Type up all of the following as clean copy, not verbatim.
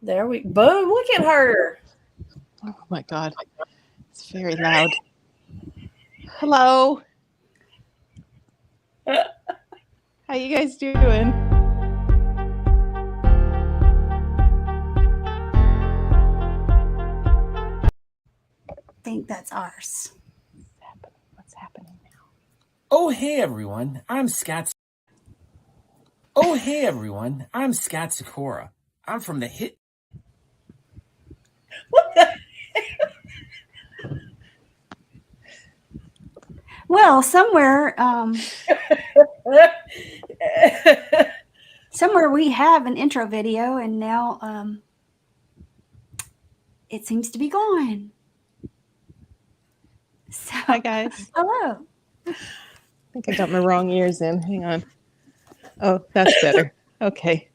There we boom. Look at her. Oh my God. It's very loud. Hello. How you guys doing? I think that's ours. What's happening now? Oh, hey everyone, I'm Scott. Oh, hey everyone, I'm Scott Sakura. I'm from the hit. What the? Well, somewhere we have an intro video, and now it seems to be gone. So, Hi guys. hello. I think I got my wrong ears in. Hang on. Oh, that's better. Okay.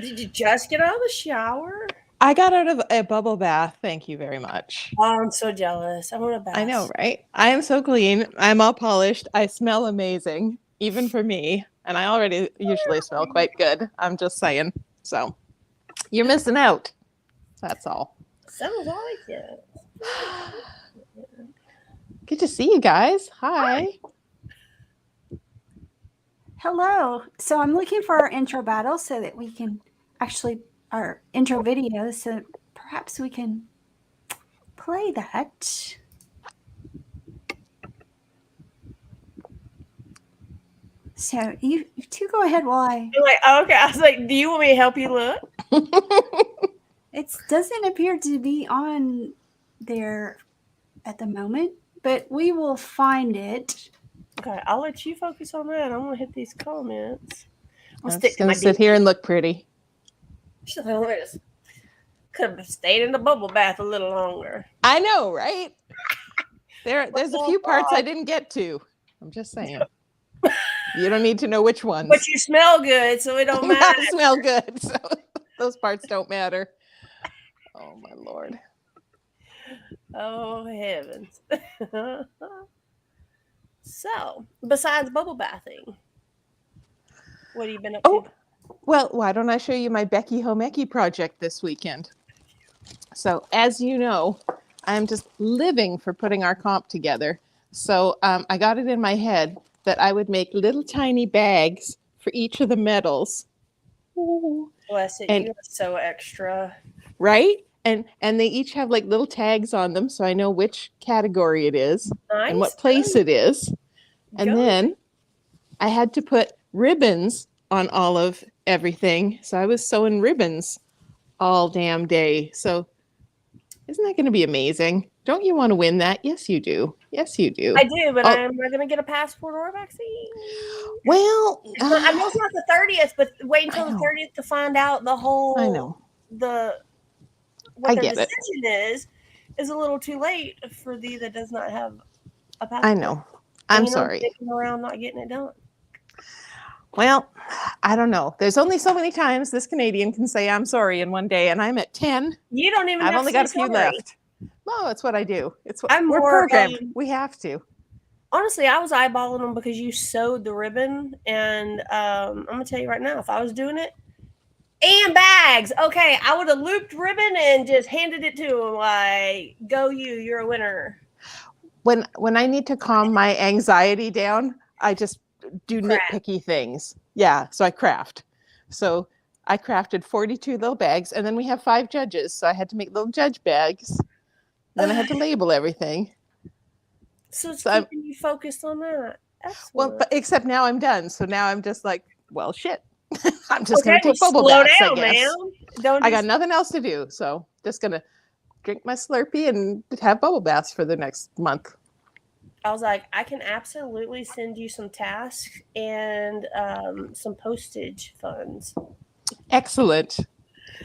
Did you just get out of the shower? I got out of a bubble bath. Thank you very much. Oh, I'm so jealous. I want a bath. I know, right? I am so clean. I'm all polished. I smell amazing, even for me. And I already usually smell quite good. I'm just saying. So you're missing out. That's all. Sounds like it. Good to see you guys. Hi. Hello. So I'm looking for our intro battle so that we can actually, our intro video, so perhaps we can play that. So you two go ahead while I... I'm like, oh, okay. I was like, do you want me to help you look? It doesn't appear to be on there at the moment, but we will find it. Okay, I'll let you focus on that. I'm gonna hit these comments. I'm just gonna sit here and look pretty. Could have stayed in the bubble bath a little longer. I know, right? There's a few parts I didn't get to. I'm just saying. You don't need to know which ones. But you smell good, so it don't matter. I smell good, so those parts don't matter. Oh my Lord. Oh heavens. So, besides bubble bathing, what have you been up to? Well, why don't I show you my Becky Homeki project this weekend? So, as you know, I'm just living for putting our comp together. So I got it in my head that I would make little tiny bags for each of the medals. Ooh. Bless it, you're so extra. Right? And they each have like little tags on them, so I know which category it is and what place it is. And then I had to put ribbons on all of everything. So I was sewing ribbons all damn day. So isn't that going to be amazing? Don't you want to win that? Yes, you do. Yes, you do. I do, but I'm not going to get a passport or a vaccine. Well, I know it's not the 30th, but wait until the 30th to find out the whole. I know. What their decision is a little too late for thee that does not have a passport. I know. I'm sorry. Sticking around not getting it done. Well, I don't know. There's only so many times this Canadian can say I'm sorry in one day, and I'm at 10. You don't even. I've only got a few left. No, it's what I do. It's what we're programmed. We have to. Honestly, I was eyeballing them because you sewed the ribbon, and I'm gonna tell you right now, if I was doing it. And bags. Okay, I would have looped ribbon and just handed it to him like, "Go you! You're a winner." When I need to calm my anxiety down, I just do nitpicky things. Yeah, so I craft. So I crafted 42 little bags, and then we have 5 judges, so I had to make little judge bags. Then I had to label everything. So it's keeping you focused on that. Excellent. Well, but except now I'm done. So now I'm just like, well, shit. I'm just going to take bubble baths, I guess. I got nothing else to do. So just going to drink my Slurpee and have bubble baths for the next month. I was like, I can absolutely send you some tasks and some postage funds. Excellent.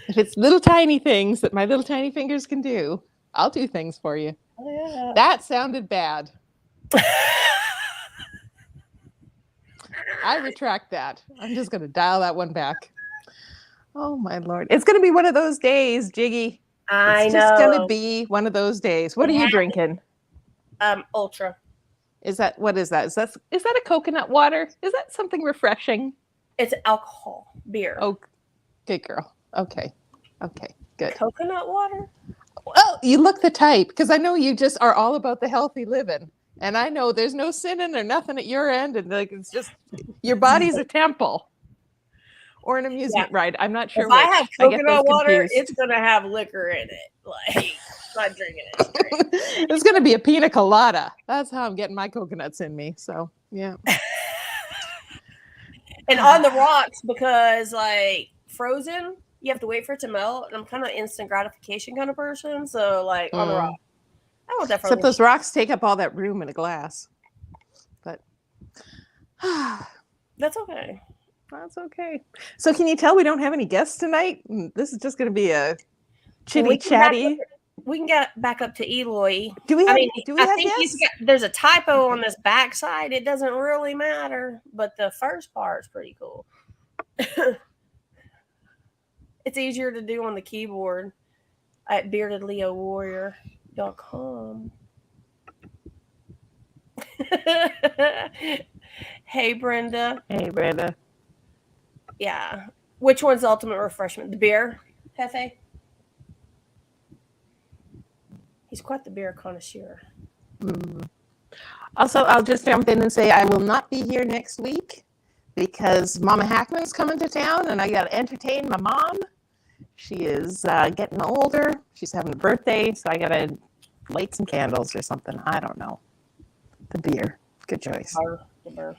If it's little tiny things that my little tiny fingers can do, I'll do things for you. Oh, yeah. That sounded bad. I retract that. I'm just going to dial that one back. Oh, my Lord. It's going to be one of those days, Jiggy. It's just going to be one of those days. What are you drinking? Ultra. What is that? Is that a coconut water? Is that something refreshing? It's alcohol, beer. Oh, good girl. Okay. Good. Coconut water? Well, you look the type, because I know you just are all about the healthy living. And I know there's no sinning or nothing at your end. And like it's just your body's a temple or an amusement ride. I'm not sure If which. I have I get those coconut water, confused. it's gonna have liquor in it. Like I'm not drinking it straight. It's gonna be a pina colada. That's how I'm getting my coconuts in me. So yeah. And on the rocks, because like frozen, you have to wait for it to melt. And I'm kind of instant gratification kind of person. So like on the rock. I will definitely. Except those rocks take up all that room in a glass. But that's okay. That's okay. So can you tell we don't have any guests tonight? This is just going to be a chitty chatty. We can get back up to Eloy. Do we have guests? There's a typo on this backside. It doesn't really matter, but the first part's pretty cool. It's easier to do on the keyboard at beardedleowarrior.com. Hey, Brenda. Hey, Brenda. Yeah. Which one's the ultimate refreshment? The beer, Hefe? He's quite the beer connoisseur. Also, I'll just jump in and say I will not be here next week because Mama Hackman's coming to town and I got to entertain my mom. She is getting older. She's having a birthday, so I got to light some candles or something. I don't know. The beer. Good choice. The beer.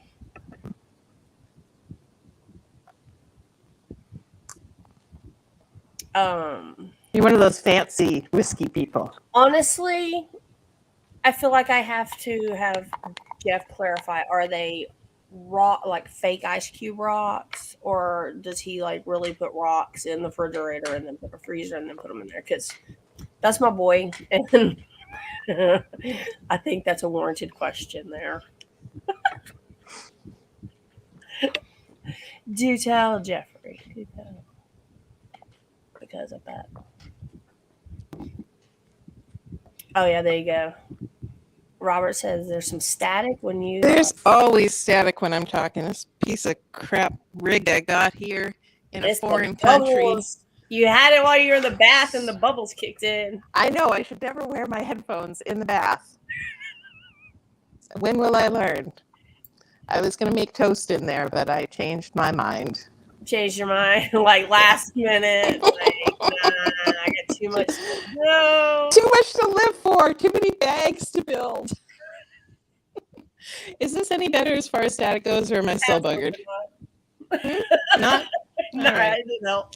You're one of those fancy whiskey people. Honestly, I feel like I have to have Jeff clarify, are they raw, like fake ice cube rocks, or does he like really put rocks in the refrigerator and then put a freezer and then put them in there? Because that's my boy, and I think that's a warranted question there. Do tell, Jeffrey. Do tell. Because of that. Oh yeah, there you go. Robert says there's some static when you. There's always static when I'm talking. This piece of crap rig I got here in a foreign country. You had it while you were in the bath and the bubbles kicked in. I know. I should never wear my headphones in the bath. When will I learn? I was going to make toast in there, but I changed my mind. Changed your mind? Like last minute? Like, nah, I got too much to do. Too much to live for. Too many bags to build. Is this any better as far as static goes, or am I still buggered? Not? No, right. I didn't know.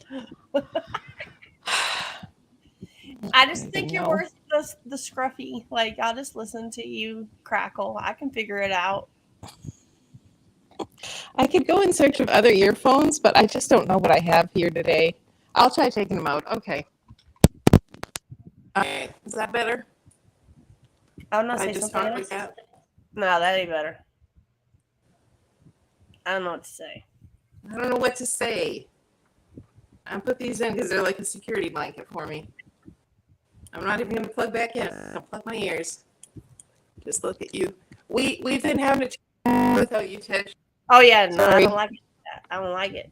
I just think you're worth the scruffy. Like, I'll just listen to you crackle. I can figure it out. I could go in search of other earphones, but I just don't know what I have here today. I'll try taking them out. Okay. All right. Is that better? I'm not saying something else. No, that ain't better. I don't know what to say. I don't know what to say. I put these in because they're like a security blanket for me. I'm not even going to plug back in. I'll plug my ears. Just look at you. We've been having a chat without you, Tish. Oh, yeah. No, sorry. I don't like it. I don't like it.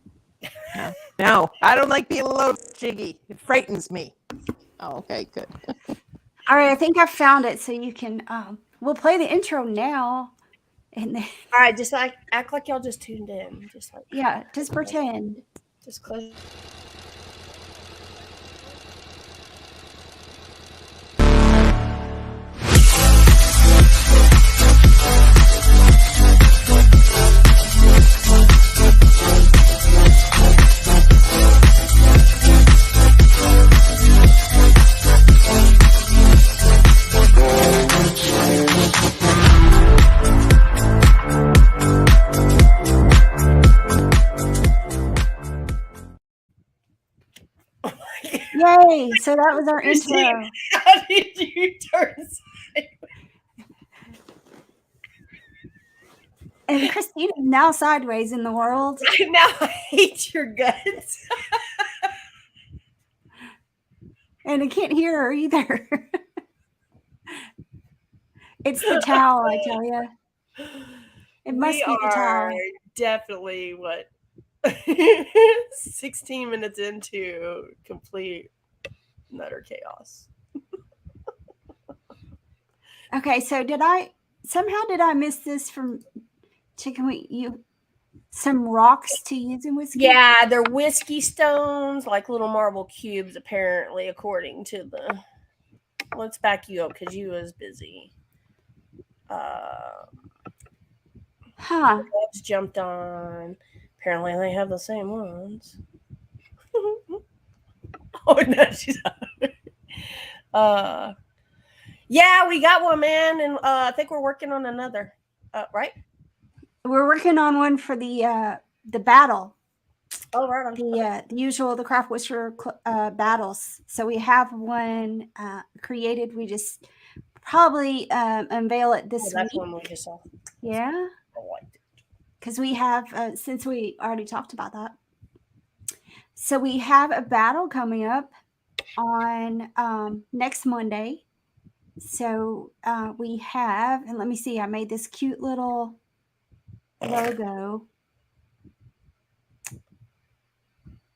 No, I don't like being alone, Jiggy. It frightens me. Oh, okay, good. All right, I think I found it, so you can. We'll play the intro now, and then. All right, just like act like y'all just tuned in, just like just pretend. Just close. Yay! So that was our intro. How did you turn sideways? And Christina's now sideways in the world. Now I hate your guts. And I can't hear her either. It's the towel, I tell you. It must be the towel. Definitely 16 minutes into complete Nutter chaos. Okay, so did I miss this from Chicken Wheat? You some rocks to use in whiskey? Yeah, they're whiskey stones, like little marble cubes, apparently, according to the. Let's back you up because you was busy. Huh. Dogs jumped on. Apparently, they have the same ones. Oh no, she's. uh, yeah, we got one, man, and I think we're working on another. Right? We're working on one for the battle. Oh, right on. The usual the craft Whisker battles. So we have one created. We just probably unveil it this That's week. one we just saw. Yeah, I liked it. because we have since we already talked about that. So we have a battle coming up on next Monday. So we have, and let me see, I made this cute little logo.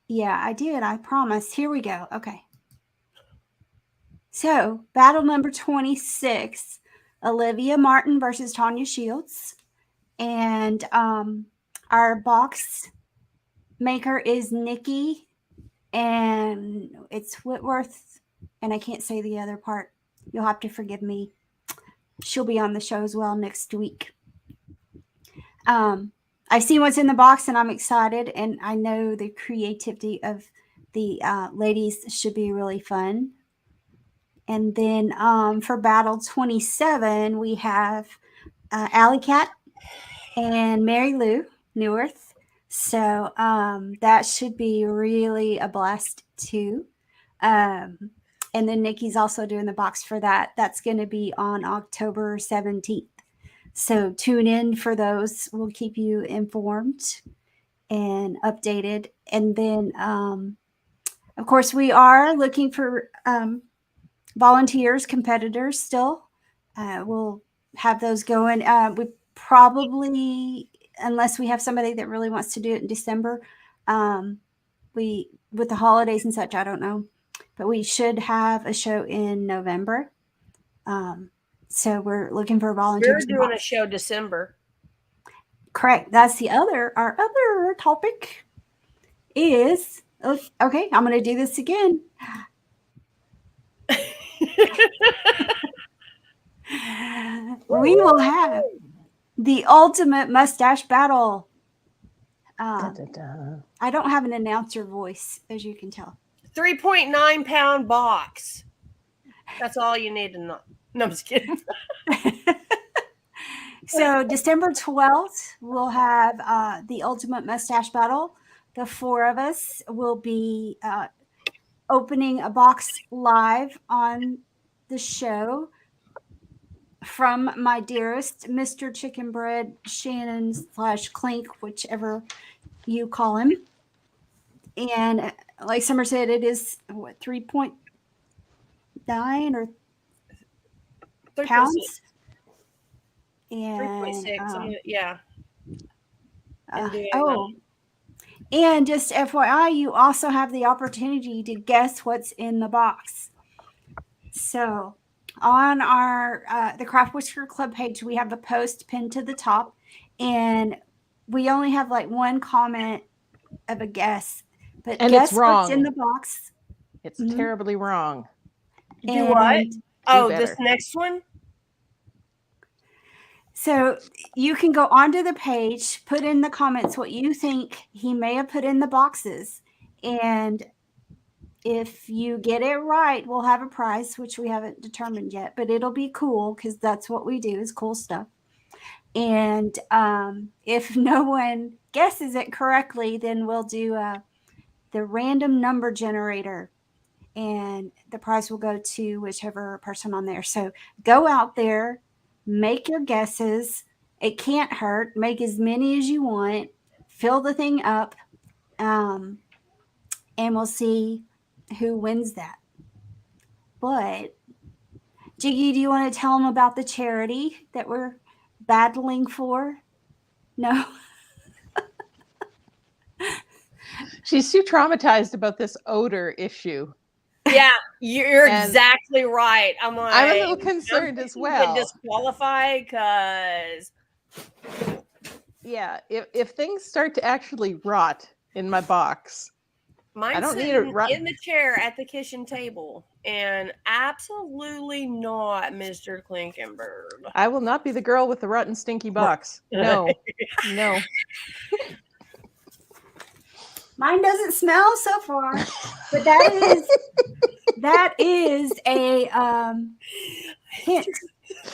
Yeah, I did. I promise. Here we go. Okay. So, battle number 26, Olivia Martin versus Tanya Shields. And our box maker is Nikki, and it's Whitworth. And I can't say the other part. You'll have to forgive me. She'll be on the show as well next week. I've seen what's in the box, and I'm excited. And I know the creativity of the ladies should be really fun. And then for battle 27, we have Alley Cat and Mary Lou Neuwirth. So that should be really a blast too. And then Nikki's also doing the box for that. That's going to be on October 17th. So tune in for those. We'll keep you informed and updated. And then, of course, we are looking for volunteers, competitors still. We'll have those going. We probably, unless we have somebody that really wants to do it in December, we with the holidays and such, I don't know, but we should have a show in November. So we're looking for volunteers. You're doing a show December. Correct. That's our other topic is, okay, I'm going to do this again. We will have the ultimate mustache battle. I don't have an announcer voice, as you can tell. 3.9 pound box. That's all you need to know. No, I'm just kidding. So December 12th, we'll have the ultimate mustache battle. The four of us will be opening a box live on the show from my dearest Mr. Chicken Bread Shannon / Clink, whichever you call him. And like Summer said, it is what 3.9 or 3. pounds. 6. And 3.6. Yeah. And just FYI, you also have the opportunity to guess what's in the box. So on our the Craft Whisker Club page, we have a post pinned to the top, and we only have like one comment of a guess. But and guess it's wrong. What's in the box? It's terribly wrong. Do what? Do this next one? So you can go onto the page, put in the comments what you think he may have put in the boxes. And if you get it right, we'll have a prize, which we haven't determined yet, but it'll be cool because that's what we do is cool stuff. And if no one guesses it correctly, then we'll do the random number generator, and the prize will go to whichever person on there. So go out there, make your guesses. It can't hurt. Make as many as you want. Fill the thing up, and we'll see who wins that. But Jiggy, do you want to tell them about the charity that we're battling for? No. She's too traumatized about this odor issue. Yeah, you're And exactly right. I'm like, I'm a little concerned as well. Get disqualified because yeah, if things start to actually rot in my box, mine's I don't need sitting it rot. in the chair at the kitchen table, and absolutely not, Mr. Klinkenberg. I will not be the girl with the rotten, stinky box. No, no. Mine doesn't smell so far, but that is a hint,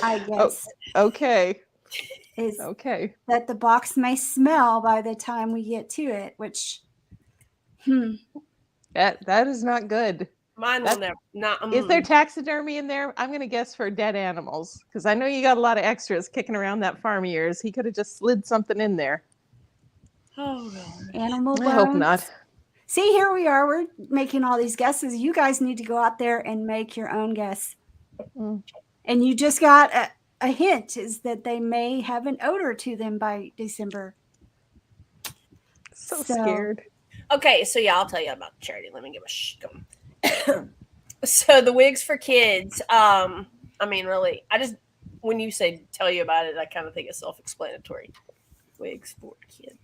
I guess. Okay. Is okay. That the box may smell by the time we get to it, which That is not good. Mine will never. Not. Is there taxidermy in there? I'm going to guess for dead animals because I know you got a lot of extras kicking around that farm of yours. He could have just slid something in there. Oh God. Animal bones. I hope not. See, here we are. We're making all these guesses. You guys need to go out there and make your own guess. Mm. And you just got a hint is that they may have an odor to them by December. So scared. Okay, so yeah, I'll tell you about the charity. Let me give a shkum. So the wigs for kids. I mean, really, when you say tell you about it, I kind of think it's self-explanatory. Wigs for kids.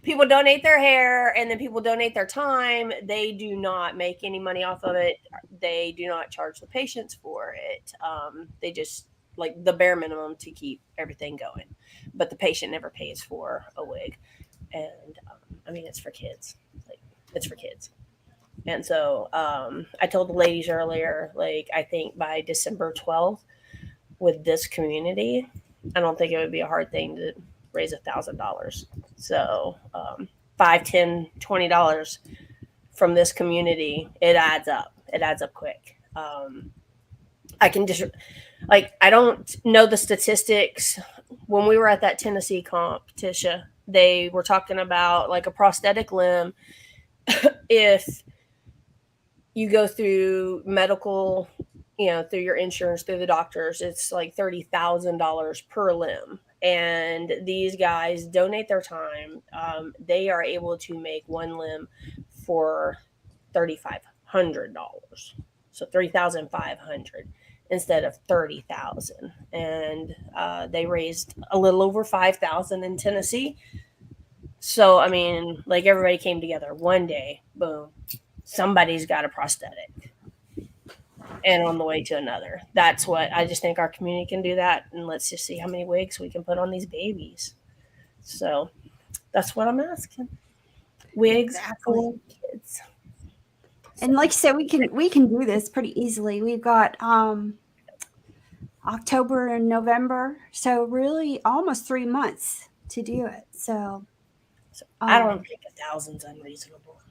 People donate their hair, and then people donate their time. They do not make any money off of it. They do not charge the patients for it. They just like the bare minimum to keep everything going, but the patient never pays for a wig. And I mean, it's for kids. Like, it's for kids. And so I told the ladies earlier, like, I think by December 12th, with this community, I don't think it would be a hard thing to raise $1,000. So $5, $10, $20 from this community, it adds up. It adds up quick. I can just, like, I don't know the statistics. When we were at that Tennessee comp, Tisha, they were talking about like a prosthetic limb. If you go through medical, through your insurance, through the doctors, it's like $30,000 per limb. And these guys donate their time. They are able to make one limb for $3,500. So $3,500 instead of $30,000. And they raised a little over $5,000 in Tennessee. So, I mean, like, everybody came together one day, boom, somebody's got a prosthetic. And on the way to another. That's what I just think our community can do that. And let's just see how many wigs we can put on these babies. So that's what I'm asking. Wigs for kids. And like I said, we can do this pretty easily. We've got October and November, so really almost 3 months to do it. So I don't think $1,000's unreasonable.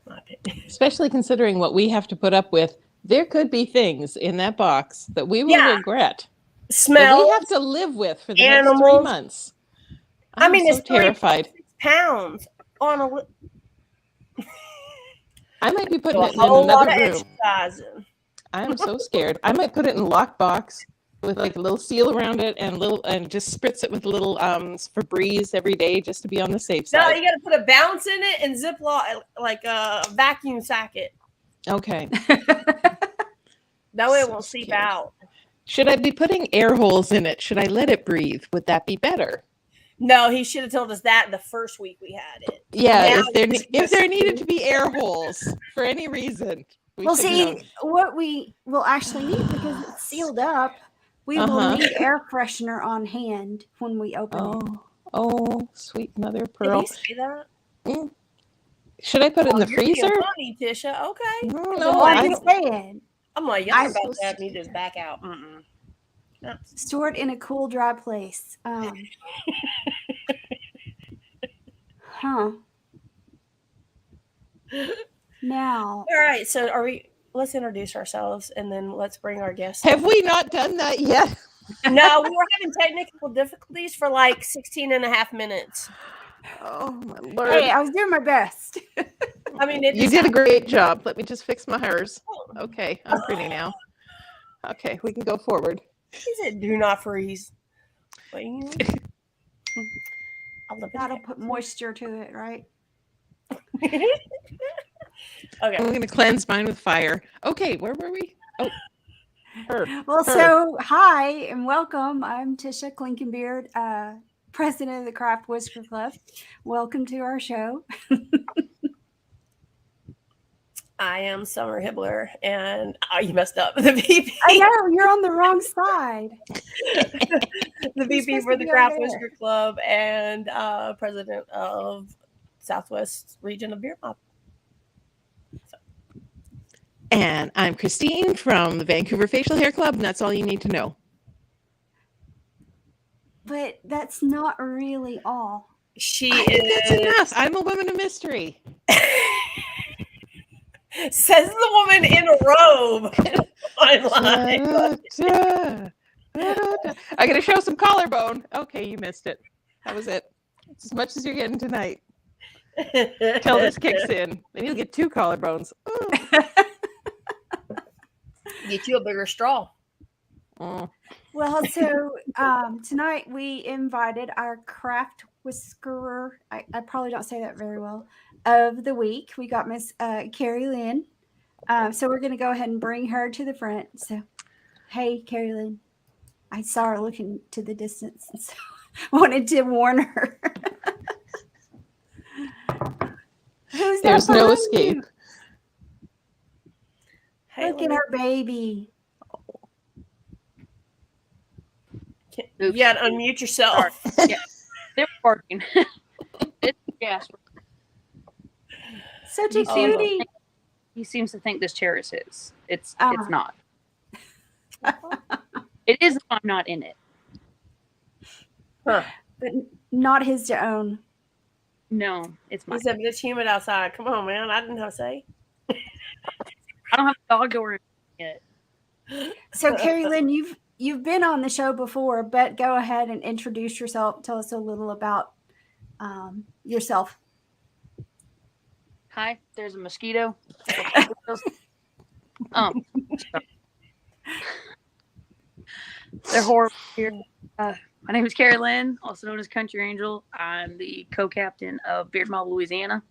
My opinion. Especially considering what we have to put up with. There could be things in that box that we will regret. Smell. We have to live with for the next 3 months. I mean, it's so terrified. Pounds on a. I might be putting it in another room. I am so scared. I might put it in a lockbox with like a little seal around it and just spritz it with a little Febreze every day just to be on the safe side. No, you got to put a bounce in it and Ziploc, like a vacuum sack it. Okay. That way it won't seep out. Should I be putting air holes in it? Should I let it breathe? Would that be better? No, he should have told us that the first week we had it. Yeah, if there needed to be air holes for any reason. Well, see, what we will actually need, because it's sealed up, we will need air freshener on hand when we open it. Oh, sweet mother of pearl. Did he say that? Mm. Should I put it in the freezer? Funny, Tisha. Okay. No, I'm just saying. I'm like, y'all about to have me just back out. Store it in a cool, dry place. Now. All right. So let's introduce ourselves and then let's bring our guests. Have we not done that yet? No, we were having technical difficulties for like 16 and a half minutes. Oh, my Lord. Hey, I was doing my best. I mean, you did a great job. Let me just fix my hairs. Okay, I'm pretty now. Okay, we can go forward. He said, "Do not freeze." That'll put moisture to it, right? Okay. I'm going to cleanse mine with fire. Okay, where were we? Oh, Well, so hi and welcome. I'm Tisha Klinkenbeard, president of the Craft Whisker Club. Welcome to our show. I am Summer Hibbler, and you messed up. The VP. I know you're on the wrong side. The VP for the Craft Whisker Club and president of Southwest Region of Beer Mob. And I'm Christine from the Vancouver Facial Hair Club, and that's all you need to know. But that's not really all. She That's is. enough. I'm a woman of mystery. Says the woman in a robe online. I got to show some collarbone. Okay, you missed it. That was it. It's as much as you're getting tonight. Till this kicks in. Then you'll get 2 collarbones. Get you a bigger straw. Oh. Well, so tonight we invited our craft whiskerer. I probably don't say that very well. Of the week, we got Miss Carrie Lynn. So we're going to go ahead and bring her to the front. So, hey, Carrie Lynn. I saw her looking to the distance, and so wanted to warn her. Who's There's that no behind escape. you? Hey, Look at her baby. you gotta unmute yourself. Yeah, they're barking. It's Jasper. Such a He seems, cutie. he seems to think this chair is his. It's Ah. not. It is if I'm not in it. Huh. But not his to own. No, it's He mine. said, but it's humid outside. Come on, man. I didn't have to say. I don't have a dog door yet. So, Carrie Lynn, you've been on the show before, but go ahead and introduce yourself. Tell us a little about yourself. Hi, there's a mosquito. They're horrible here. My name is Carrie Lynn, also known as Country Angel. I'm the co-captain of Beard Mob, Louisiana.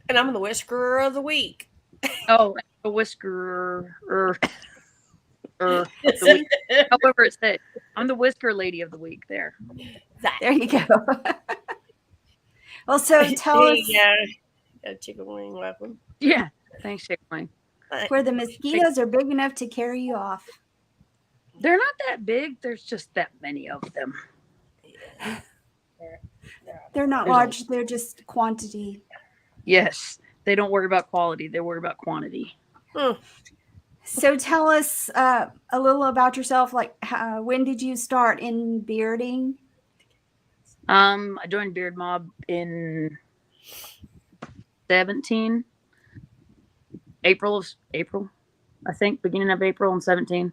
And I'm the whiskerer of the week. Oh, a whisker. However it said, I'm the whisker lady of the week. There. There you go. Well, so tell us Yeah. A chicken wing weapon. Yeah. Thanks, Chick Wing. where the mosquitoes are big enough to carry you off. They're not that big. There's just that many of them. They're not There's large. They're just quantity. Yes. They don't worry about quality. They worry about quantity. So tell us a little about yourself. Like, when did you start in bearding? I joined Beard Mob in 17. April, I think, beginning of April in 17.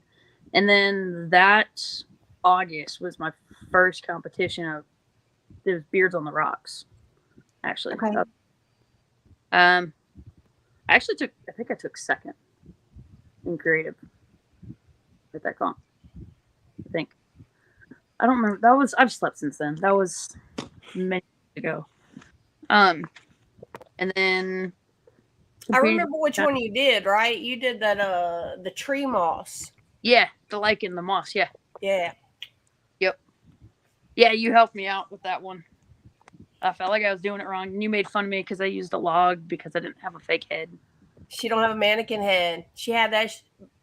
And then that August was my first competition of the Beards on the Rocks, actually. Okay. I think I took second in creative at that comp. I think. I don't remember. I've slept since then. That was many years ago. And then I remember which one you did, right? You did that the tree moss. Yeah, the lichen, the moss, yeah. Yeah. Yep. Yeah, you helped me out with that one. I felt like I was doing it wrong. And you made fun of me because I used a log because I didn't have a fake head. She don't have a mannequin head. She had that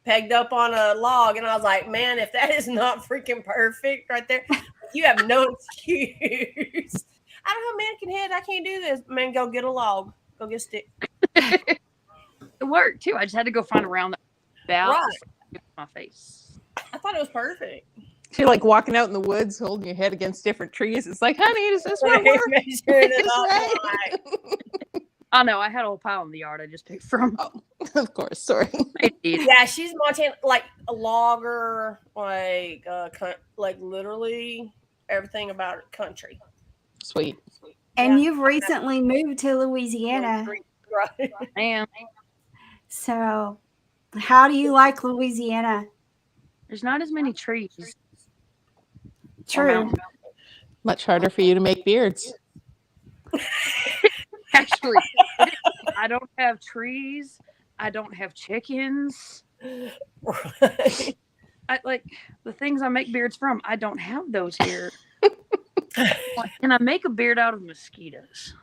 pegged up on a log, and I was like, man, if that is not freaking perfect right there, you have no excuse. I don't have a mannequin head. I can't do this. Man, go get a log. Go get a stick. It worked too. I just had to go find a round about Right. my face. I thought it was perfect. You're like walking out in the woods, holding your head against different trees. It's like, honey, does this one work? Measuring it Is up. right? Right. Oh no, I had a whole pile in the yard I just picked from. Oh, of course, sorry. Yeah, she's Montana, like a logger, like literally everything about it country. Sweet. And Yeah. you've recently moved to Louisiana. Right. I am. So, how do you like Louisiana? There's not as many trees. True. Much harder for you to make beards. Actually, I don't have trees. I don't have chickens. Right. I like the things I make beards from. I don't have those here. Can I make a beard out of mosquitoes?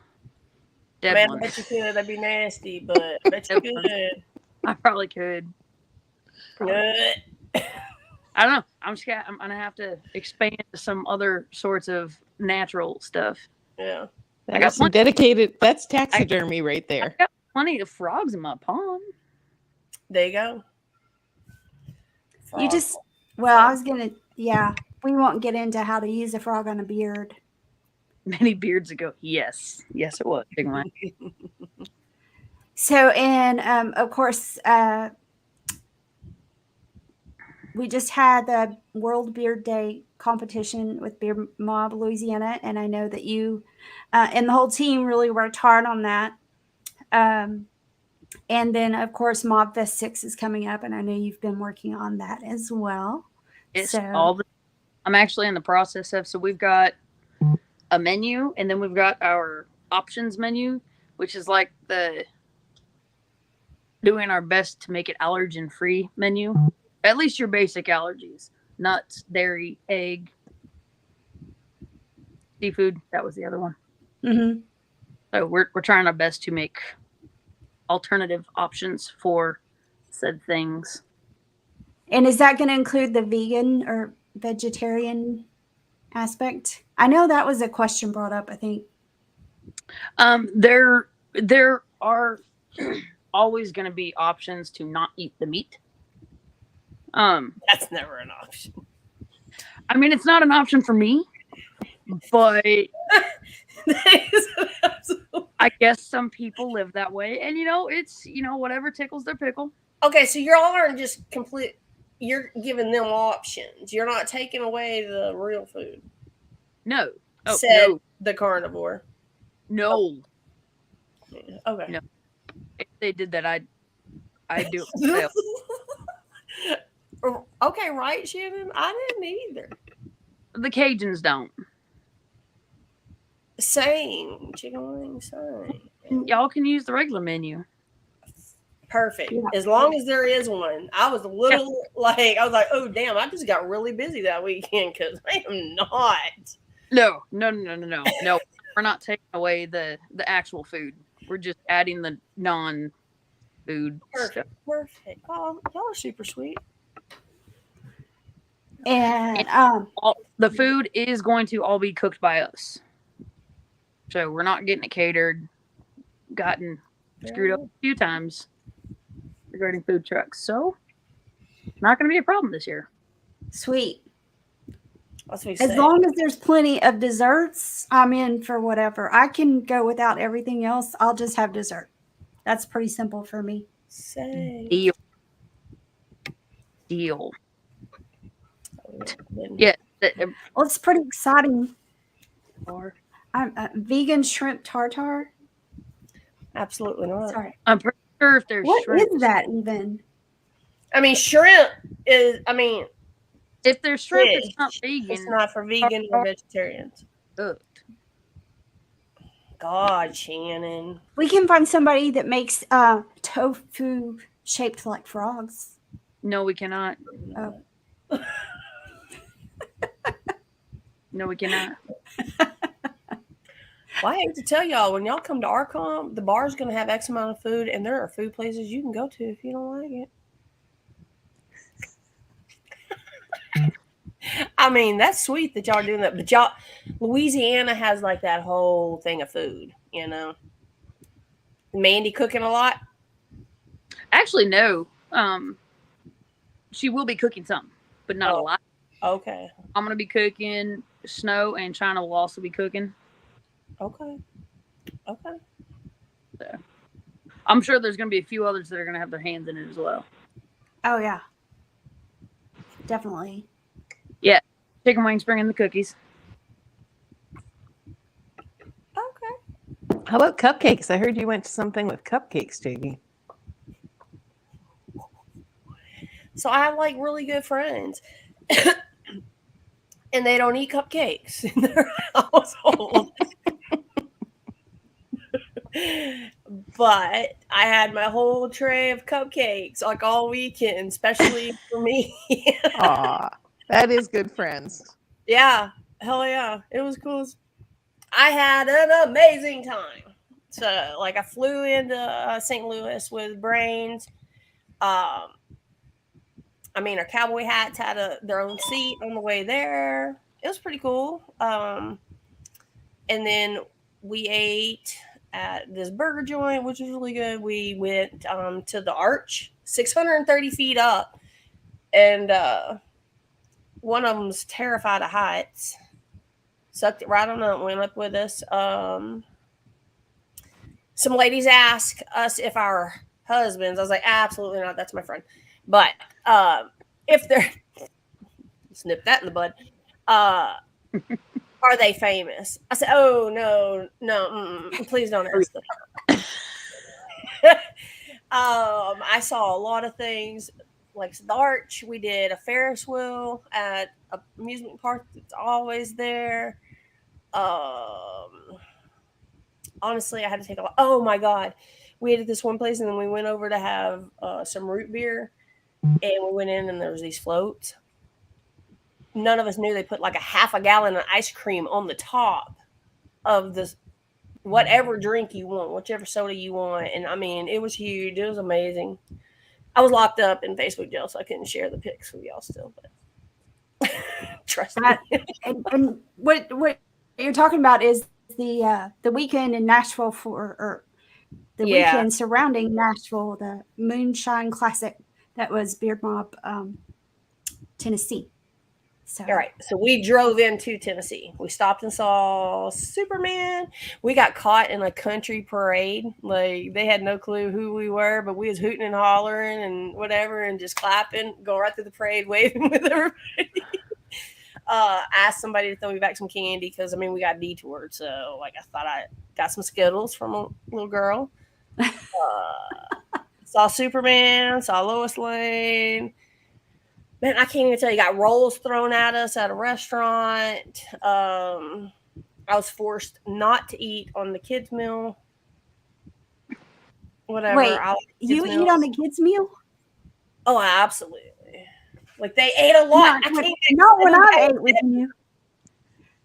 Dead Man, I ones. bet you could. That'd be nasty, but I bet you Dead ones. could. I probably could. Good. I don't know. I'm scared. I'm gonna have to expand to some other sorts of natural stuff. Yeah. I got some dedicated. That's taxidermy right I there. got plenty of frogs in my pond. There you go. You just, well, I was going to, yeah, we won't get into how to use a frog on a beard. Many beards ago. Yes. Yes, it was. Big one. So, and of course, we just had the World Beard Day competition with Beard Mob Louisiana, and I know that you and the whole team really worked hard on that. And then, of course, Mob Fest 6 is coming up, and I know you've been working on that as well. It's So, I'm actually in the process of, so we've got a menu, and then we've got our options menu, which is like the doing our best to make it allergen free menu. At least your basic allergies: nuts, dairy, egg, seafood. That was the other one. mm-hmm. So we're trying our best to make alternative options for said things. And is that going to include the vegan or vegetarian aspect? I know that was a question brought up, I think. There are always going to be options to not eat the meat. That's never an option. I mean, it's not an option for me, but I guess some people live that way, and it's whatever tickles their pickle. Okay, so you all aren't just complete. You're giving them options. You're not taking away the real food. No. Oh, Said no. the carnivore. No. Yeah. Okay. No. If they did that, I'd do it myself. Okay, right, Shannon? I didn't either. The Cajuns don't. Same. Chicken wings, same. Y'all can use the regular menu. Perfect. Yeah. As long as there is one. I was a little I was like, oh, damn, I just got really busy that weekend because I am not. No. We're not taking away the actual food. We're just adding the non-food stuff. Perfect. Oh, y'all are super sweet. And the food is going to all be cooked by us. So we're not getting it catered. Gotten screwed up a few times regarding food trucks. So not going to be a problem this year. sweet. That's what As long as there's plenty of desserts, I'm in for whatever. I can go without everything else. I'll just have dessert. That's pretty simple for me. Say. Deal. Yeah. Well, it's pretty exciting. Or I'm vegan shrimp tartare. Absolutely not. Sorry. I'm pretty sure if there's What shrimp. is that even? I mean, shrimp is, If there's shrimp, fish. it's not vegan. It's not for vegan or vegetarians. Ugh. God, Shannon. We can find somebody that makes tofu shaped like frogs. No, we cannot. Oh. No, we cannot. Well, I hate to tell y'all, when y'all come to our comp, the bar's going to have X amount of food, and there are food places you can go to if you don't like it. I mean, that's sweet that y'all are doing that, but Louisiana has like that whole thing of food, Mandy cooking a lot? Actually, no. She will be cooking some, but not a lot. Okay. I'm gonna be cooking. Snow and China will also be cooking. Okay. So I'm sure there's gonna be a few others that are gonna have their hands in it as well. Oh yeah, definitely. Yeah, chicken wings, bringing the cookies. Okay. How about cupcakes? I heard you went to something with cupcakes, JD. So I have like really good friends. And they don't eat cupcakes in their household. But I had my whole tray of cupcakes like all weekend, especially for me. Aw, that is good friends. Yeah, hell yeah, it was cool. I had an amazing time. So, like, I flew into St. Louis with Brains. Um, I mean, our cowboy hats had their own seat on the way there. It was pretty cool. And then we ate at this burger joint, which was really good. We went to the Arch, 630 feet up, and one of them's terrified of heights. Sucked it right on up, went up with us. Some ladies asked us if our husbands. I was like, absolutely not. That's my friend. But if they're snip that in the bud. Are they famous? I said, oh no, please don't ask them. I saw a lot of things like the Arch. We did a Ferris wheel at an amusement park that's always there. Honestly, I had to take a lot. Oh my god, we ate at this one place and then we went over to have some root beer, and we went in and there was these floats. None of us knew they put like a half a gallon of ice cream on the top of this whatever drink you want, whichever soda you want. And I mean, it was huge. It was amazing. I was locked up in Facebook jail, so I couldn't share the pics with y'all still, but trust me. And what you're talking about is the weekend in Nashville or the weekend surrounding Nashville, the Moonshine Classic that was Beard Mob, Tennessee. So. All right. So we drove into Tennessee. We stopped and saw Superman. We got caught in a country parade. Like, they had no clue who we were, but we was hooting and hollering and whatever and just clapping, go right through the parade, waving with everybody. Asked somebody to throw me back some candy because, I mean, we got detoured. So, like, I thought I got some Skittles from a little girl. Saw Superman, saw Lois Lane. Man, I can't even tell you. Got rolls thrown at us at a restaurant. I was forced not to eat on the kids' meal. Whatever. Wait, you eat on the kids' meal? Oh, absolutely. Like, they ate a lot. Not when I ate with you.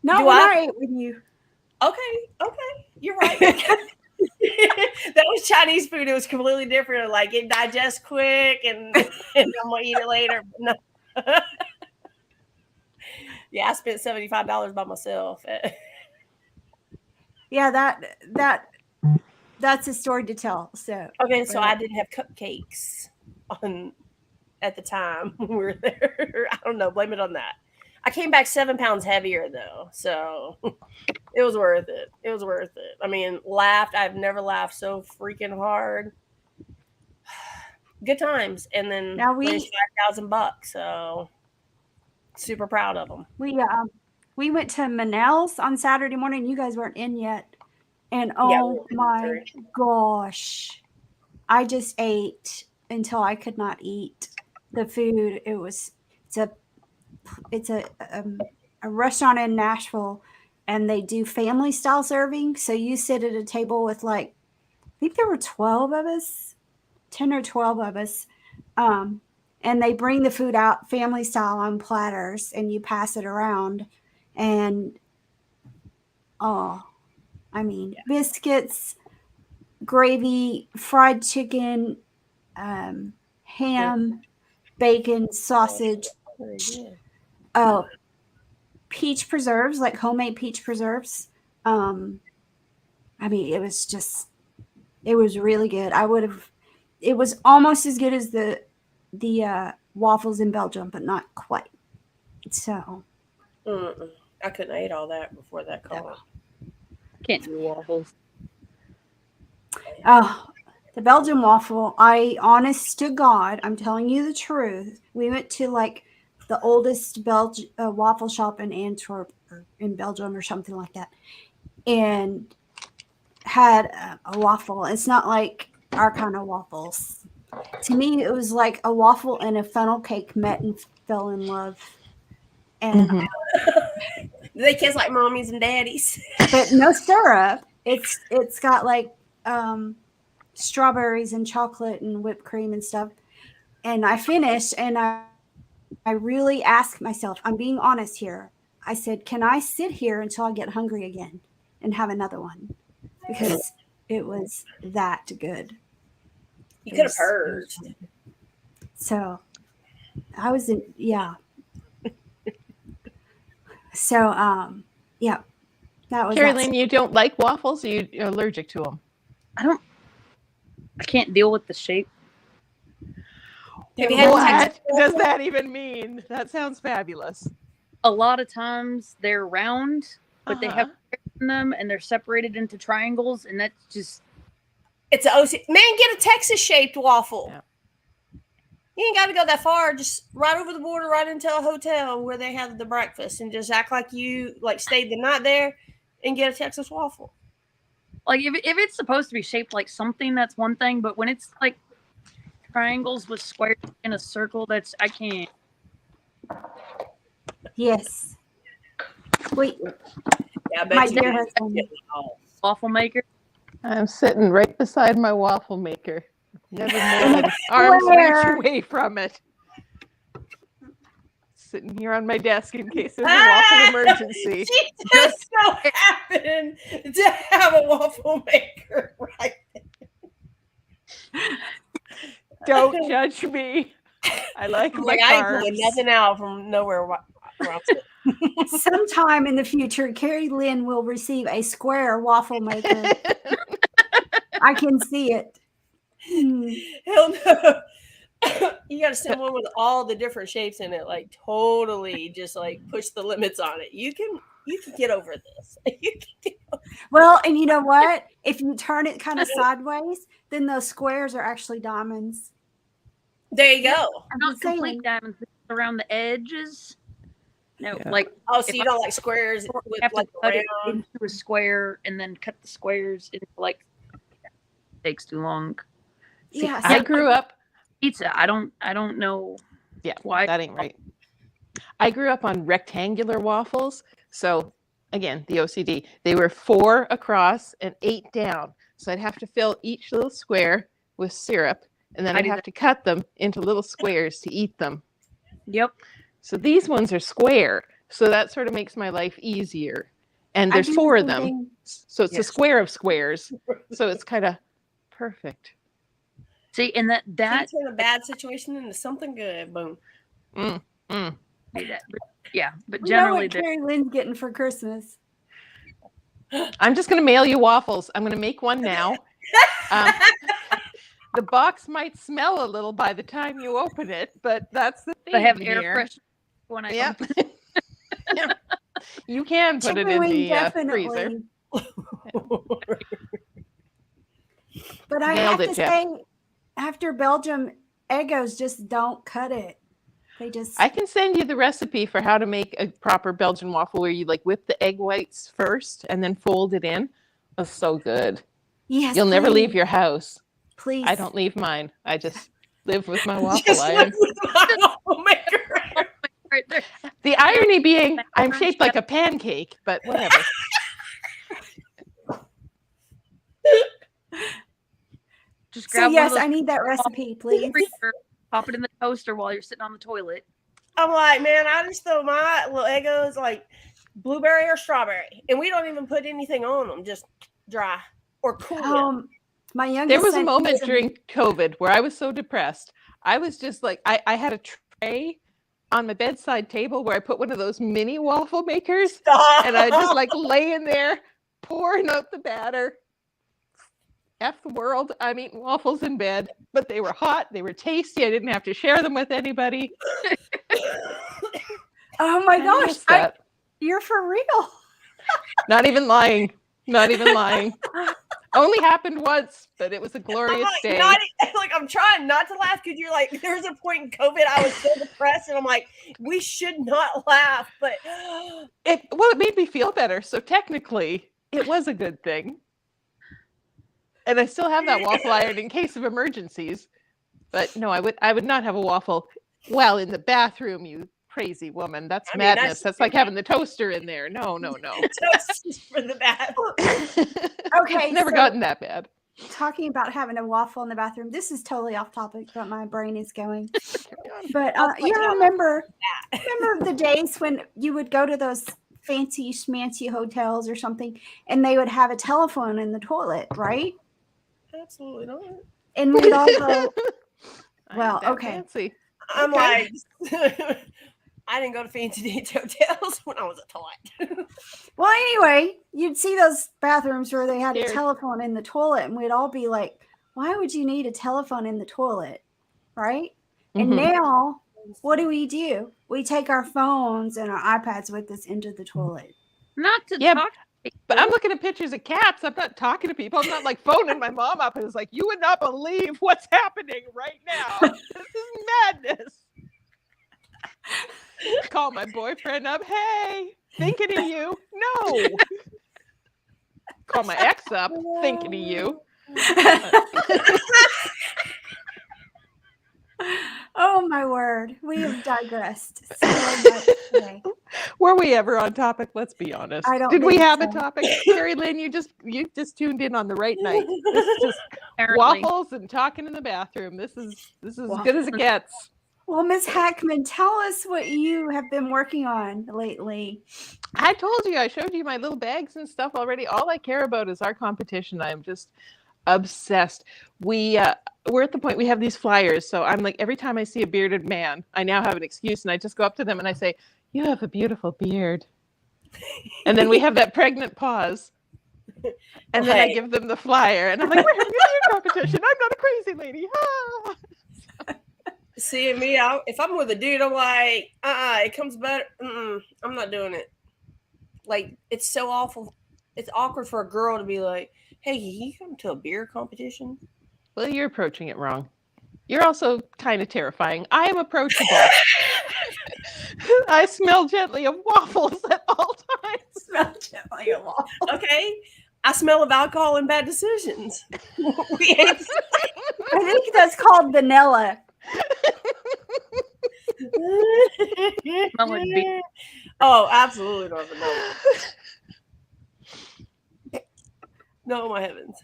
Not when I ate with you. Okay. You're right. That was Chinese food. It was completely different. Like, it digests quick and I'm gonna eat it later. No. Yeah, I spent $75 by myself. Yeah, that's a story to tell. So okay, so I didn't have cupcakes at the time when we were there. I don't know. Blame it on that. I came back 7 pounds heavier though, so it was worth it. It was worth it. I mean, laughed. I've never laughed so freaking hard. Good times, and then now raised $5,000. So super proud of them. We went to Manel's on Saturday morning. You guys weren't in yet, and oh my gosh, I just ate until I could not eat. The food. It's a restaurant in Nashville, and they do family style serving. So you sit at a table with like, I think there were 12 of us, 10 or 12 of us. And they bring the food out family style on platters and you pass it around. And, biscuits, gravy, fried chicken, ham, bacon, sausage, peach preserves, like homemade peach preserves. It was really good. It was almost as good as the waffles in Belgium, but not quite. So I couldn't eat all that before that call. Can't do waffles. Oh, the Belgian waffle, honest to God, I'm telling you the truth. We went to like the oldest waffle shop in Antwerp or in Belgium or something like that, and had a waffle. It's not like our kind of waffles. To me, it was like a waffle and a funnel cake met and fell in love. And they kiss like mommies and daddies, but no syrup. It's got like strawberries and chocolate and whipped cream and stuff. And I finished, and I really asked myself, I'm being honest here. I said, can I sit here until I get hungry again and have another one? Because it was that good. You could have purged. So I was in, yeah. So, yeah, that was Carrie that. Lynn, you don't like waffles? Or you're allergic to them? I can't deal with the shape. Have you had What does that even mean? That sounds fabulous. A lot of times they're round, but they have in them and they're separated into triangles, and that's just. It's an OC. Man, get a Texas shaped waffle. Yeah. You ain't got to go that far. Just right over the border, right into a hotel where they have the breakfast, and just act like you stayed the night there, and get a Texas waffle. Like if it's supposed to be shaped like something, that's one thing. But when it's like triangles with squares in a circle, I can't. Yes. Wait. Yeah, My dear husband. Waffle maker. I'm sitting right beside my waffle maker. Never more than arm's reach away from it. Sitting here on my desk in case there's a waffle emergency. She just so happened to have a waffle maker right there. Don't judge me. I like my I carbs. ain't nothing out from nowhere. Sometime in the future, Carrie Lynn will receive a square waffle maker. I can see it. Hell no. You got to send one with all the different shapes in it, like totally just like push the limits on it. You can get over this. Well, and you know what? If you turn it kind of sideways, then those squares are actually diamonds. There you go. Not complete diamonds around the edges. No, like so you don't like squares with have like to cut round it into a square and then cut the squares into like takes too long. See, Yeah, I grew up pizza. I don't know. Yeah, why that ain't right. I grew up on rectangular waffles. So again, the OCD. They were 4 across and 8 down. So I'd have to fill each little square with syrup, and then I'd have to cut them into little squares to eat them. Yep. So these ones are square. So that sort of makes my life easier. And there's 4 of them. So it's a square of squares. So it's kind of perfect. See, and that you turn a bad situation into something good. Boom. Yeah, but we generally, know what Carrie Lynn's getting for Christmas. I'm just going to mail you waffles. I'm going to make one now. The box might smell a little by the time you open it, but that's the thing. I have air pressure when I open it. Yep. You can put it in the freezer. But I have to say, after Belgium, Eggos just don't cut it. They just. I can send you the recipe for how to make a proper Belgian waffle where you whip the egg whites first and then fold it in. It's so good. Yes. You'll never leave your house. Please. I don't leave mine. I just live with my waffle iron. Right there. The irony being, I'm shaped like a pancake, but whatever. Just grab I need that recipe, please. Pop it in the toaster while you're sitting on the toilet. I'm like, man, I just throw my little Eggos like blueberry or strawberry, and we don't even put anything on them, just dry or cool. My youngest. There was a moment during COVID where I was so depressed. I was just like, I had a tray on my bedside table where I put one of those mini waffle makers. Stop. And I just lay in there pouring out the batter. F the world. I'm eating waffles in bed, but they were hot. They were tasty. I didn't have to share them with anybody. Oh my gosh. You're for real. Not even lying. Not even lying. Only happened once, but it was a glorious day. I'm trying not to laugh because you're like, there's a point in COVID I was so depressed, and I'm like, we should not laugh, but it made me feel better. So technically, it was a good thing. And I still have that waffle iron in case of emergencies. But no, I would not have a waffle while in the bathroom, you crazy woman. That's madness. That's like having the toaster in there. No. Toasters for the bathroom. Okay. It's never gotten that bad. talking about having a waffle in the bathroom. This is totally off topic, but my brain is going. But you remember the days when you would go to those fancy schmancy hotels or something, and they would have a telephone in the toilet, right? Absolutely not. And we'd all go, well, okay. Fancy. I'm like, I didn't go to fancy hotels when I was a tot. Well, anyway, you'd see those bathrooms where they had a telephone in the toilet, and we'd all be like, why would you need a telephone in the toilet? Right? And now, what do? We take our phones and our iPads with us into the toilet. Not to talk. But I'm looking at pictures of cats. I'm not talking to people. I'm not like phoning my mom up and it's like, you would not believe what's happening right now. This is madness. Call my boyfriend up. Hey, thinking of you. No. Call my ex up. Thinking of you. Oh my word, we have digressed so much today. Were we ever on topic? Let's be honest. I don't Did we think have so. a topic? Carrie Lynn, you just tuned in on the right night. This is just waffles and talking in the bathroom. This is as good as it gets. Well, Ms. Hackman, tell us what you have been working on lately. I told you, I showed you my little bags and stuff already. All I care about is our competition. I'm just obsessed. We're at the point we have these flyers. So I'm like, every time I see a bearded man, I now have an excuse and I just go up to them and I say, you have a beautiful beard. And then we have that pregnant pause. And then I give them the flyer and I'm like, we're having a beard competition. I'm not a crazy lady. Ah. See me, if I'm with a dude, I'm like, it comes better. I'm not doing it. Like, it's so awful. It's awkward for a girl to be like, hey, can you come to a beer competition? Well, you're approaching it wrong. You're also kind of terrifying. I am approachable. I smell gently of waffles at all times. Smell gently of waffles. Okay. I smell of alcohol and bad decisions. I think that's called vanilla. Oh, absolutely not vanilla. No, my heavens.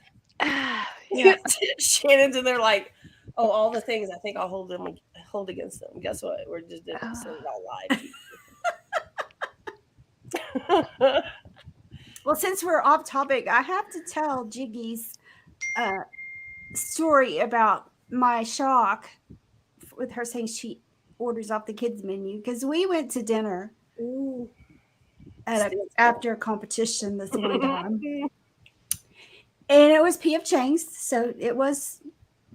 Yeah. Shannon's in there like, oh, all the things I think I'll hold against them. Guess what? We're just doing it all live. Well, since we're off topic, I have to tell Jiggy's story about my shock with her saying she orders off the kids menu, because we went to dinner after a competition this one time. And it was P.F. Chang's, so it was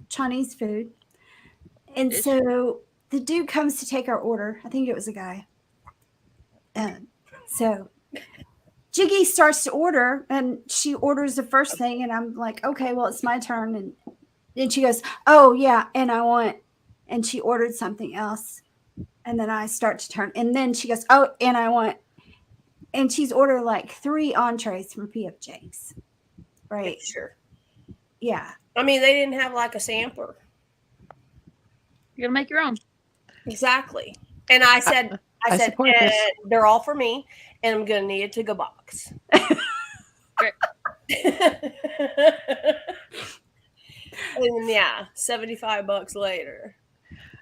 Chinese food. And so the dude comes to take our order. I think it was a guy. So Jiggy starts to order, and she orders the first thing, and I'm like, okay, well, it's my turn. And then she goes, oh, yeah, and she ordered something else. And then I start to turn, and then she goes, oh, and she's ordered like 3 entrees from P.F. Chang's. Right. Sure. Yeah. I mean, they didn't have like a sampler. You gotta make your own. Exactly. And I said, they're all for me, and I'm gonna need a to-go box. And yeah, $75 later.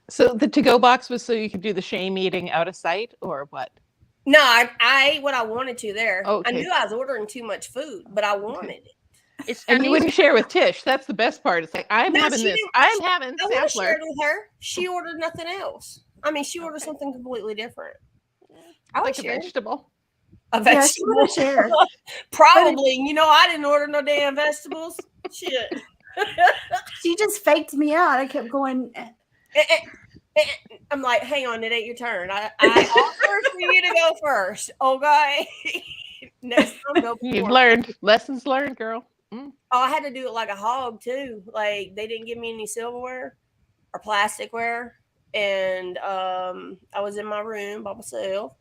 So the to-go box was so you could do the shame eating out of sight, or what? No, I what I wanted to there. Okay. I knew I was ordering too much food, but I wanted it. And you wouldn't share with Tish. That's the best part. It's like, I'm having this. I'm having I would have sampler. shared with her. She ordered nothing else. I mean, she ordered something completely different. I would like share. a vegetable. A vegetable. Yeah, she would have shared. Probably. I didn't order no damn vegetables. Shit. She just faked me out. I kept going. I'm like, hang on, it ain't your turn. I offered for you to go first. Okay. Next time, go. You've learned. Lessons learned, girl. Oh, I had to do it like a hog too. Like, they didn't give me any silverware or plasticware, and I was in my room by myself,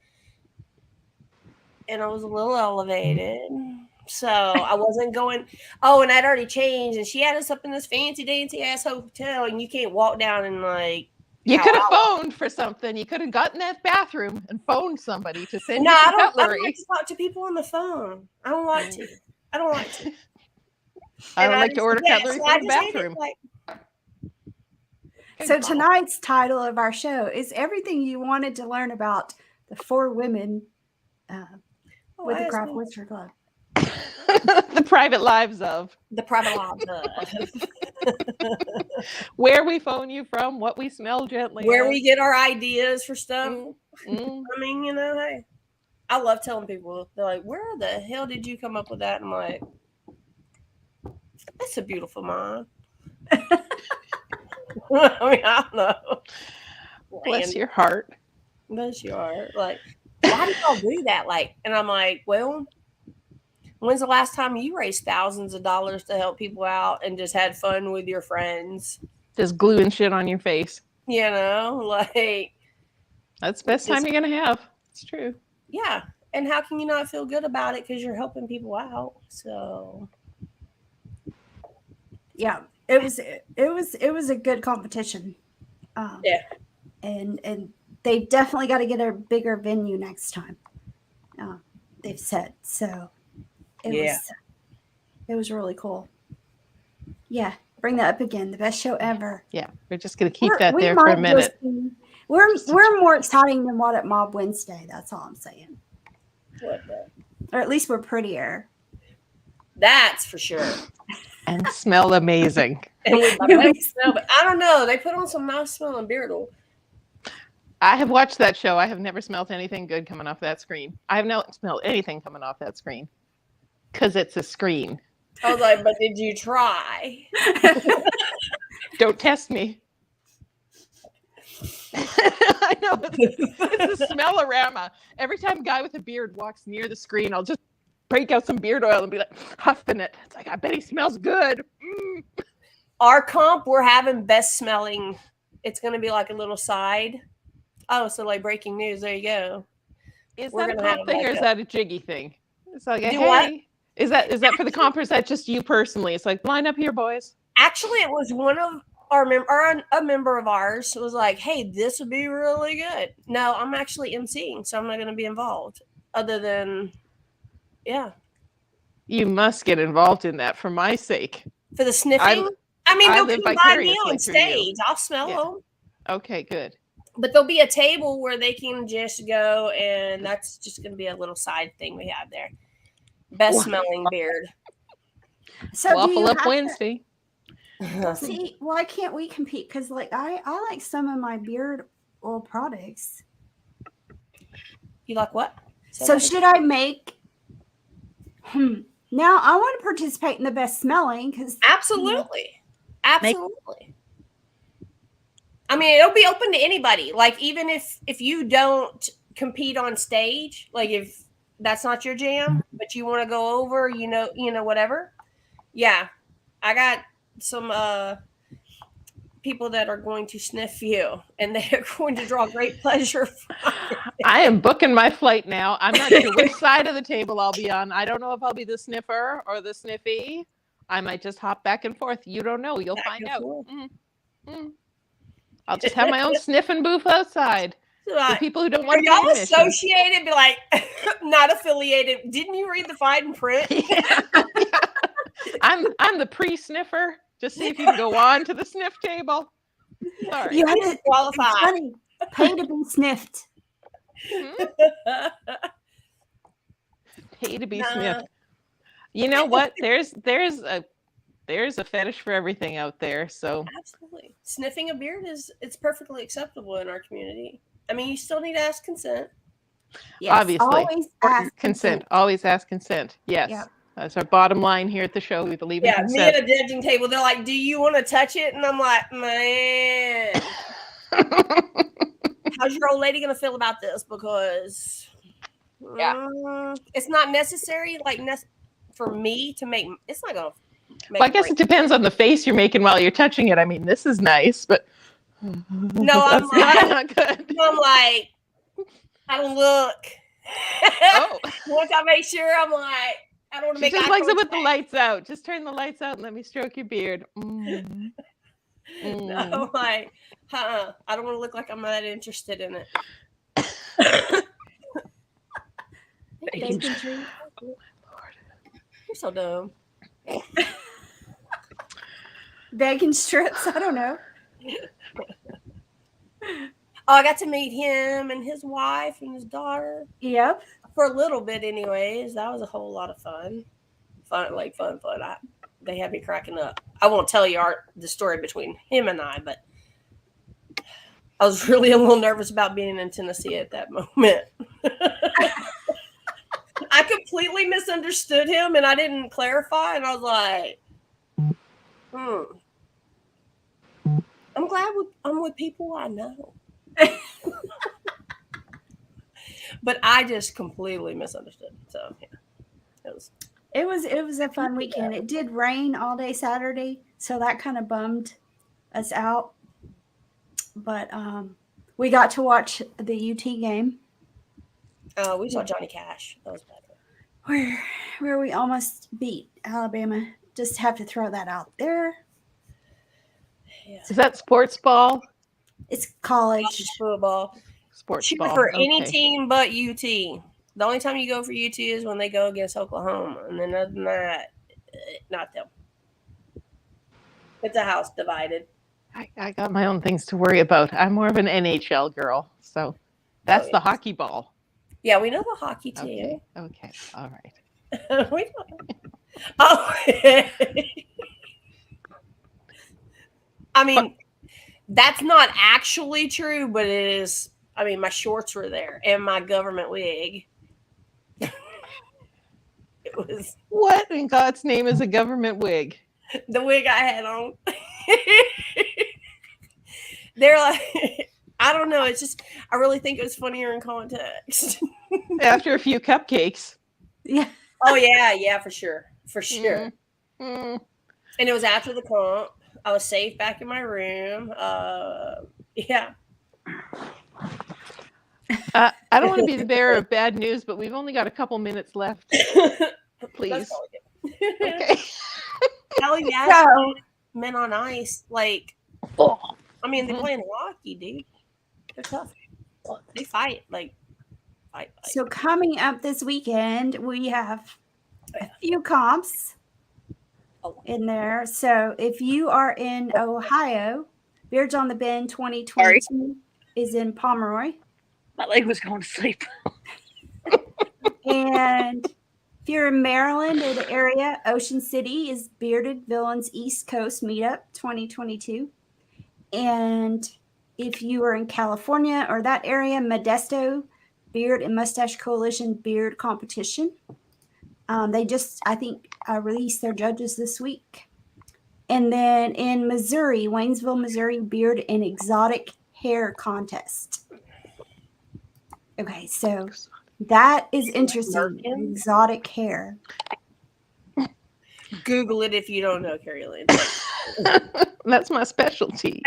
and I was a little elevated, so I wasn't going. Oh, and I'd already changed, and she had us up in this fancy dancy ass hotel, and you can't walk down and like. You could have phoned for something. You could have gotten that bathroom and phoned somebody to send you some cutlery. I don't like to talk to people on the phone. I don't like to. I would like to order cutlery from the bathroom. So tonight's title of our show is everything you wanted to learn about the 4 women with the Craft Whisker Club. The private lives of. The private lives of. Where we phone you from, what we smell gently. Where we get our ideas for stuff. Mm. I mean, hey, I love telling people, they're like, where the hell did you come up with that? And I'm like, that's a beautiful mind. I mean, I don't know. Bless your heart. Bless your heart. Like, why do y'all do that? Like, and I'm like, well, when's the last time you raised thousands of dollars to help people out and just had fun with your friends? Just gluing shit on your face. Like. That's the best time you're going to have. It's true. Yeah. And how can you not feel good about it? Because you're helping people out. So. Yeah. It was a good competition. Yeah. And they've definitely got to get a bigger venue next time. They've said so. It was really cool. Yeah, bring that up again. The best show ever. Yeah, we're just gonna keep that there for a minute. We're more exciting than What at Mob Wednesday. That's all I'm saying. Or at least we're prettier. That's for sure. And smell amazing. And I don't know. They put on some nice smelling beardle. I have watched that show. I have never smelled anything good coming off that screen. I have not smelled anything coming off that screen. Because it's a screen. I was like, but did you try? Don't test me. I know. It's a smell-orama. Every time a guy with a beard walks near the screen, I'll just break out some beard oil and be like, huffing it. It's like, I bet he smells good. Mm. Our comp, we're having best smelling. It's going to be like a little side. Oh, so like breaking news. There you go. Is that a comp thing or is that a jiggy thing? It's like, hey, what? Is that for the comp or is that just you personally? It's like, line up here, boys. Actually, it was one of a member of ours was like, hey, this would be really good. No, I'm actually emceeing, so I'm not going to be involved. Other than, yeah. You must get involved in that for my sake. For the sniffing? They'll come by me on stage. I'll smell them. Okay, good. But there'll be a table where they can just go, and that's just going to be a little side thing we have there. Best smelling beard. So Waffle Up Wednesday. See, why can't we compete? Because like I like some of my beard oil products. You like what? So should I make? Now I want to participate in the best smelling because absolutely. I mean, it'll be open to anybody. Like even if you don't compete on stage, like if that's not your jam, but you want to go over, whatever. Yeah, I got some people that are going to sniff you, and they are going to draw great pleasure from it. I am booking my flight now. I'm not sure which side of the table I'll be on. I don't know if I'll be the sniffer or the sniffy. I might just hop back and forth. You don't know. You'll find out. I'll just have my own sniffing booth outside. The people who don't want to y'all associated, be like, not affiliated. Didn't you read the fine print? Yeah. I'm the pre-sniffer. Just see if you can go on to the sniff table. Sorry. You have to qualify. Pay to be sniffed. Pay to be sniffed. You know what? There's a fetish for everything out there. So absolutely, sniffing a beard it's perfectly acceptable in our community. I mean, you still need to ask consent. Yes, obviously. Always ask consent. Always ask consent. Yes. Yep. That's our bottom line here at the show. We believe in consent. Me at a judging table, they're like, do you want to touch it? And I'm like, man. How's your old lady going to feel about this? Because it's not necessary, for me to make, it's not going to make I guess it depends on the face you're making while you're touching it. I mean, this is nice, but no, I'm like, not good. No, I'm like, I don't look. Once I make sure, I'm like, I don't want to make just likes it with the lights out. Just turn the lights out and let me stroke your beard. No, I'm like, I don't want to look like I'm not interested in it. Thank you. Oh, my Lord. You're so dumb. bacon strips. I don't know. Oh, I got to meet him and his wife and his daughter. Yep. For a little bit, anyways. That was a whole lot of fun. Fun. They had me cracking up. I won't tell you the story between him and I, but I was really a little nervous about being in Tennessee at that moment. I completely misunderstood him, and I didn't clarify, and I was like, I'm glad I'm with people I know. But I just completely misunderstood. So yeah, it was a fun weekend. It did rain all day Saturday, so that kind of bummed us out. But we got to watch the UT game. We saw Johnny Cash. That was better. Where we almost beat Alabama. Just have to throw that out there. Yeah. Is that sports ball? It's college football. Sports ball. For any team but UT. The only time you go for UT is when they go against Oklahoma. And then other than that, not them. It's a house divided. I got my own things to worry about. I'm more of an NHL girl. So that's the hockey ball. Yeah, we know the hockey team. Okay. All right. We know. I mean, that's not actually true, but it is. I mean, my shorts were there and my government wig. It was. What in God's name is a government wig? The wig I had on. They're like, I don't know. It's just, I really think it was funnier in context. After a few cupcakes. Yeah. Oh, yeah, for sure. For sure. And it was after the comp. I was safe back in my room. Yeah. I don't want to be the bearer of bad news, but we've only got a couple minutes left. Please. Okay. Hell yeah. So, men on ice. Like, I mean, they're playing hockey, dude. They're tough. They fight. Like, fight. So coming up this weekend, we have a few comps in there. So if you are in Ohio, Beards on the Bend 2022 is in Pomeroy. My leg was going to sleep. And if you're in Maryland or the area, Ocean City is Bearded Villains East Coast Meetup 2022. And if you are in California or that area, Modesto Beard and Mustache Coalition Beard Competition. They just, I think, released their judges this week. And then in Missouri, Waynesville, Missouri, Beard and Exotic Hair Contest. Okay, so that is interesting. Exotic hair. Google it if you don't know, Carrie Lynn. That's my specialty.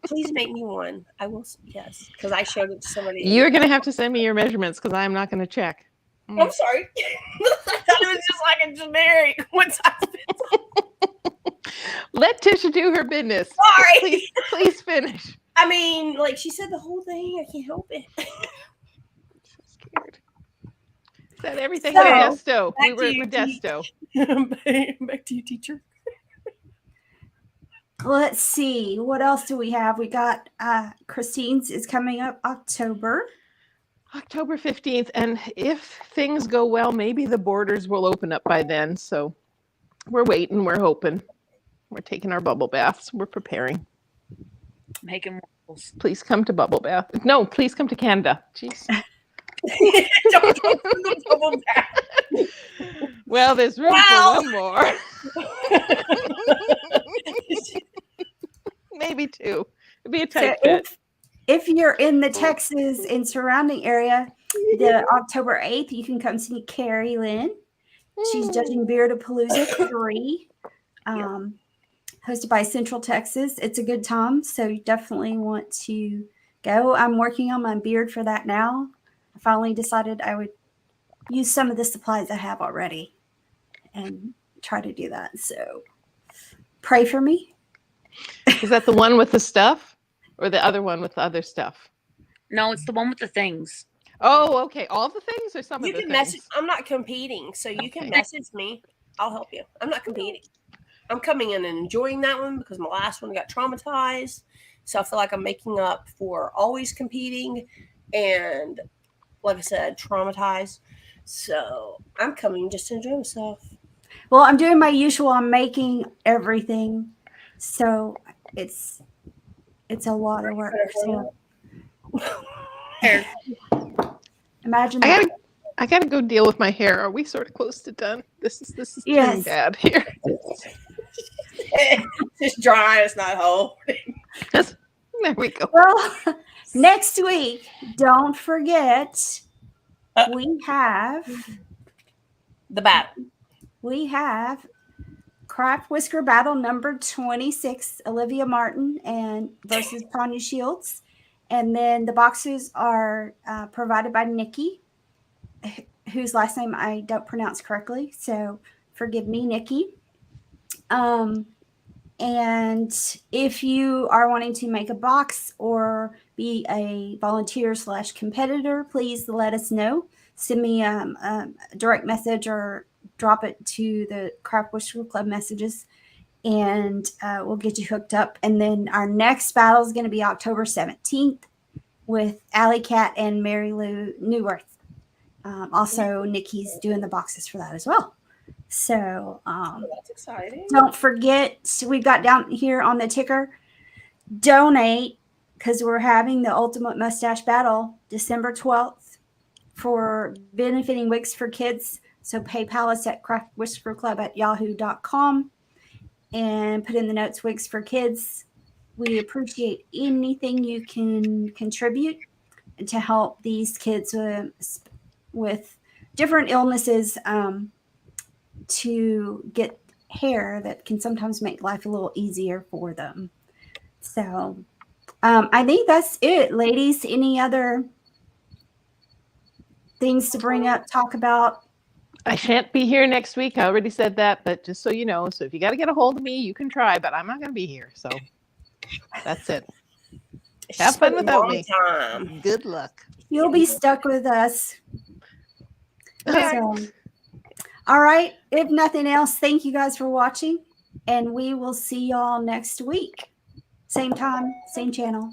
Please make me one. I will, yes, because I showed it to somebody. You're going to have to send me your measurements because I'm not going to check. I'm sorry. I thought it was just like a generic one size. Let Tisha do her business. Sorry. Please finish. I mean, like she said the whole thing. I can't help it. I'm so scared. Is that everything at Modesto? We were at Modesto. Back to you, teacher. Let's see. What else do we have? We got Christine's is coming up October 15th. And if things go well, maybe the borders will open up by then. So we're waiting. We're hoping. We're taking our bubble baths. We're preparing. Making waffles. Please come to bubble bath. No, please come to Canada. Jeez. Don't go to the bubble bath. Well, there's room for one more. Maybe two. It'd be a tight fit. If you're in the Texas and surrounding area, the October 8th, you can come see Carrie Lynn. She's judging Beardapalooza 3, hosted by Central Texas. It's a good time, so you definitely want to go. I'm working on my beard for that now. I finally decided I would use some of the supplies I have already and try to do that. So pray for me. Is that the one with the stuff or the other one with the other stuff? No, it's the one with the things. Oh, okay. All the things or some of the things? Message. I'm not competing, so you can message me. I'll help you. I'm not competing. I'm coming in and enjoying that one because my last one got traumatized. So I feel like I'm making up for always competing and, like I said, traumatized. So I'm coming just to enjoy myself. Well, I'm doing my usual. I'm making everything, so it's a lot of work. So imagine that. I gotta go deal with my hair. Are we sort of close to done? This is turning Yes. bad here. It's just dry. It's not holding. There we go. Well, next week, don't forget, we have The battle. we have Craft Whisker Battle number 26, Olivia Martin and versus Tanya Shields. And then the boxes are provided by Nikki, whose last name I don't pronounce correctly. So forgive me, Nikki. And if you are wanting to make a box or be a volunteer / competitor, please let us know. Send me a direct message or drop it to the Craft Whisker Club messages, and we'll get you hooked up. And then our next battle is going to be October 17th with Alley Cat and Mary Lou Newworth. Also, Nikki's doing the boxes for that as well. So that's exciting. Don't forget, we've got down here on the ticker, donate, because we're having the Ultimate Mustache Battle December 12th for benefiting Wigs for Kids. So PayPal us at craftwhiskerclub@yahoo.com and put in the notes Wigs for Kids. We appreciate anything you can contribute to help these kids with different illnesses to get hair that can sometimes make life a little easier for them. So I think that's it, ladies. Any other things to bring up, talk about? I shan't be here next week. I already said that, but just so you know, so if you got to get a hold of me, you can try, but I'm not going to be here. So that's it. Have fun without me. Time. Good luck. You'll be stuck with us. So, all right. If nothing else, thank you guys for watching, and we will see y'all next week. Same time, same channel.